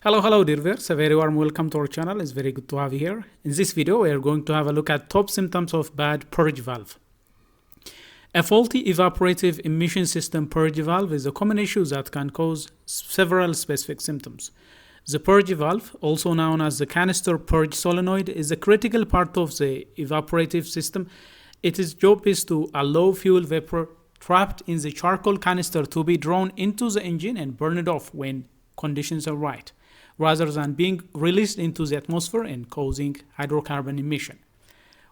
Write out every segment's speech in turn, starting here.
Hello dear viewers, a very warm welcome to our channel. It's very good to have you here. In this video we are going to have a look at top symptoms of bad purge valve. A faulty evaporative emission system purge valve is a common issue that can cause several specific symptoms. The purge valve, also known as the canister purge solenoid, is a critical part of the evaporative system. Its job is to allow fuel vapor trapped in the charcoal canister to be drawn into the engine and burned off when conditions are right, rather than being released into the atmosphere and causing hydrocarbon emission.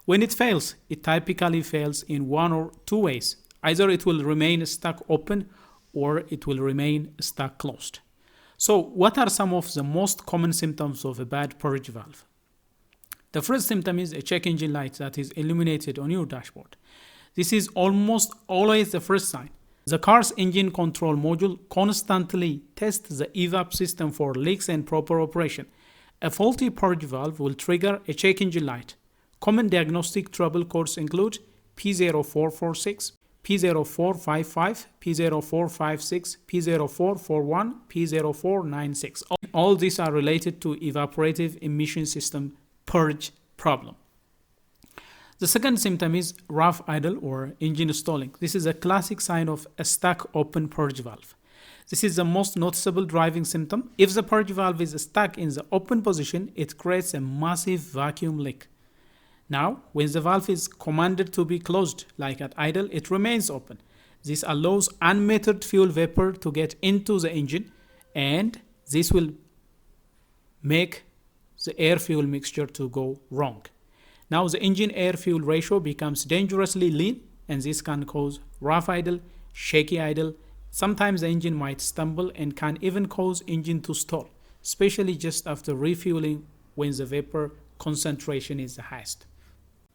When it fails, it typically fails in one or two ways. Either it will remain stuck open or it will remain stuck closed. So what are some of the most common symptoms of a bad purge valve? The first symptom is a check engine light that is illuminated on your dashboard. This is almost always the first sign. The car's engine control module constantly tests the evap system for leaks and proper operation. A faulty purge valve will trigger a check engine light. Common diagnostic trouble codes include P0446, P0455, P0456, P0441, P0496. All these are related to evaporative emission system purge problem. The second symptom is rough idle or engine stalling. This is a classic sign of a stuck open purge valve. This is the most noticeable driving symptom. If the purge valve is stuck in the open position, it creates a massive vacuum leak. Now, when the valve is commanded to be closed, like at idle, it remains open. This allows unmetered fuel vapor to get into the engine, and this will make the air-fuel mixture to go wrong. Now the engine air-fuel ratio becomes dangerously lean, and this can cause rough idle, shaky idle. Sometimes the engine might stumble and can even cause engine to stall, especially just after refueling when the vapor concentration is the highest.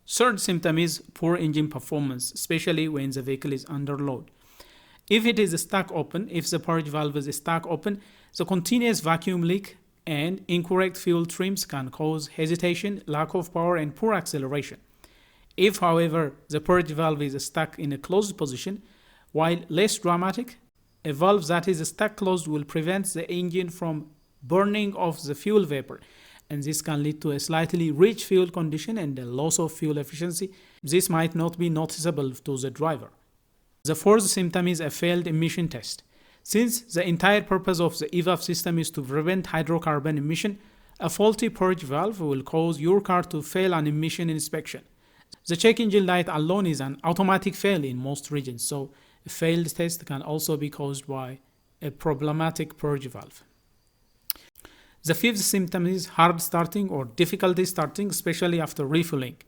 Third symptom is poor engine performance, especially when the vehicle is under load. If it is stuck open, if the purge valve is stuck open, the continuous vacuum leak and incorrect fuel trims can cause hesitation, lack of power, and poor acceleration. If, however, the purge valve is stuck in a closed position, while less dramatic, a valve that is stuck closed will prevent the engine from burning off the fuel vapor, and this can lead to a slightly rich fuel condition and a loss of fuel efficiency. This might not be noticeable to the driver. The fourth symptom is a failed emission test. Since the entire purpose of the evap system is to prevent hydrocarbon emission, a faulty purge valve will cause your car to fail an emission inspection. The check engine light alone is an automatic fail in most regions, so a failed test can also be caused by a problematic purge valve. The fifth symptom is hard starting or difficulty starting, especially after refueling.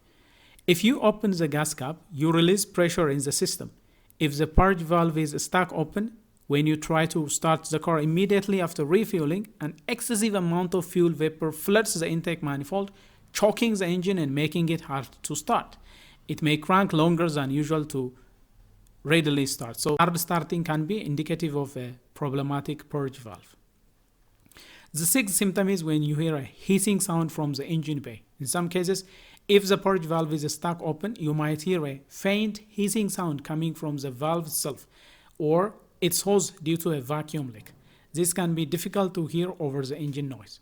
If you open the gas cap, you release pressure in the system. If the purge valve is stuck open, when you try to start the car immediately after refueling, an excessive amount of fuel vapor floods the intake manifold, choking the engine and making it hard to start. It may crank longer than usual to readily start. So hard starting can be indicative of a problematic purge valve. The sixth symptom is when you hear a hissing sound from the engine bay. In some cases, if the purge valve is stuck open, you might hear a faint hissing sound coming from the valve itself or its hose due to a vacuum leak. This can be difficult to hear over the engine noise.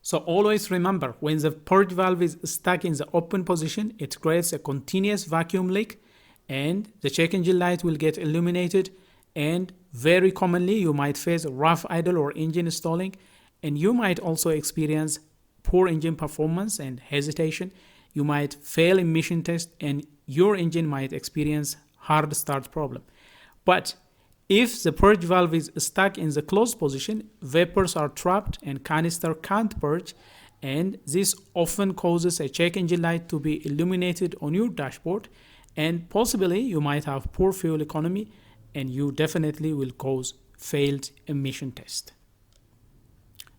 So always remember, when the purge valve is stuck in the open position, it creates a continuous vacuum leak and the check engine light will get illuminated, and very commonly you might face rough idle or engine stalling, and you might also experience poor engine performance and hesitation. You might fail emission test and your engine might experience hard start problem. But if the purge valve is stuck in the closed position, vapors are trapped and canister can't purge, and this often causes a check engine light to be illuminated on your dashboard, and possibly you might have poor fuel economy and you definitely will cause failed emission test.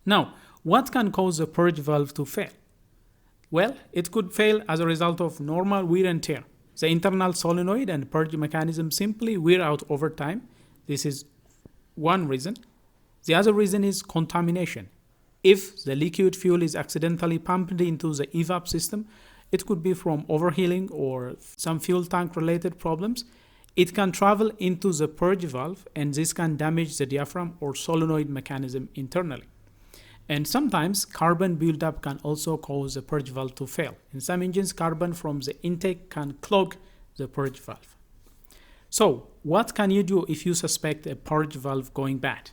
Now, what can cause a purge valve to fail? Well, it could fail as a result of normal wear and tear. The internal solenoid and purge mechanism simply wear out over time. This is one reason. The other reason is contamination. If the liquid fuel is accidentally pumped into the evap system, it could be from overheating or some fuel tank related problems. It can travel into the purge valve, and this can damage the diaphragm or solenoid mechanism internally. And sometimes carbon buildup can also cause the purge valve to fail. In some engines, carbon from the intake can clog the purge valve. So what can you do if you suspect a purge valve going bad?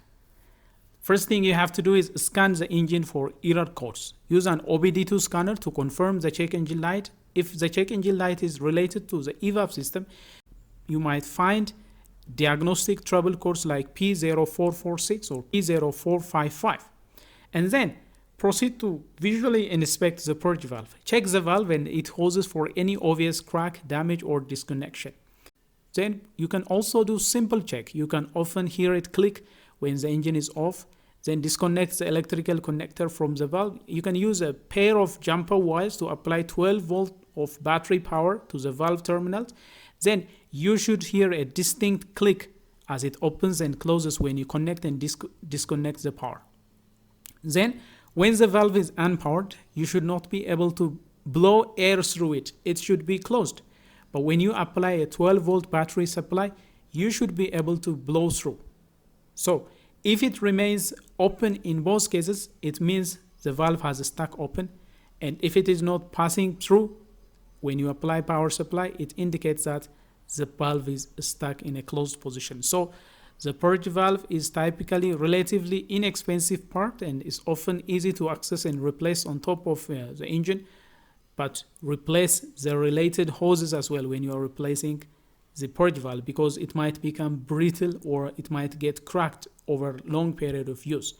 First thing you have to do is scan the engine for error codes. Use an OBD2 scanner to confirm the check engine light. If the check engine light is related to the evap system, you might find diagnostic trouble codes like P0446 or P0455. And then proceed to visually inspect the purge valve. Check the valve and its hoses for any obvious crack, damage, or disconnection. Then you can also do simple check. You can often hear it click when the engine is off. Then disconnect the electrical connector from the valve. You can use a pair of jumper wires to apply 12 volts of battery power to the valve terminals. Then you should hear a distinct click as it opens and closes when you connect and disconnect the power. Then, when the valve is unpowered, you should not be able to blow air through it. It should be closed. But when you apply a 12-volt battery supply, you should be able to blow through. So, if it remains open in both cases, it means the valve has stuck open. And if it is not passing through, when you apply power supply, it indicates that the valve is stuck in a closed position. So, the purge valve is typically relatively inexpensive part and is often easy to access and replace on top of the engine, but replace the related hoses as well when you are replacing the purge valve, because it might become brittle or it might get cracked over a long period of use.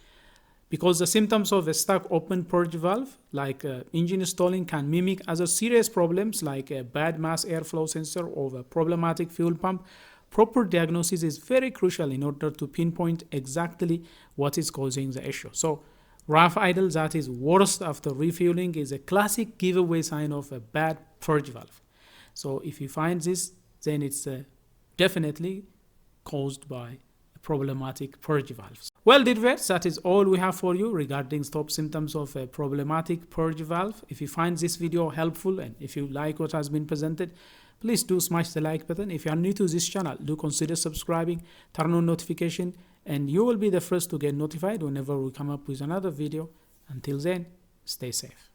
Because the symptoms of a stuck open purge valve, like engine stalling, can mimic other serious problems like a bad mass airflow sensor or a problematic fuel pump. Proper diagnosis is very crucial in order to pinpoint exactly what is causing the issue. So, rough idle that is worst after refueling is a classic giveaway sign of a bad purge valve. So, if you find this, then it's definitely caused by problematic purge valves. Well, dear viewers, that is all we have for you regarding top symptoms of a problematic purge valve. If you find this video helpful and if you like what has been presented, please do smash the like button. If you are new to this channel, do consider subscribing, turn on notification, and you will be the first to get notified whenever we come up with another video. Until then, stay safe.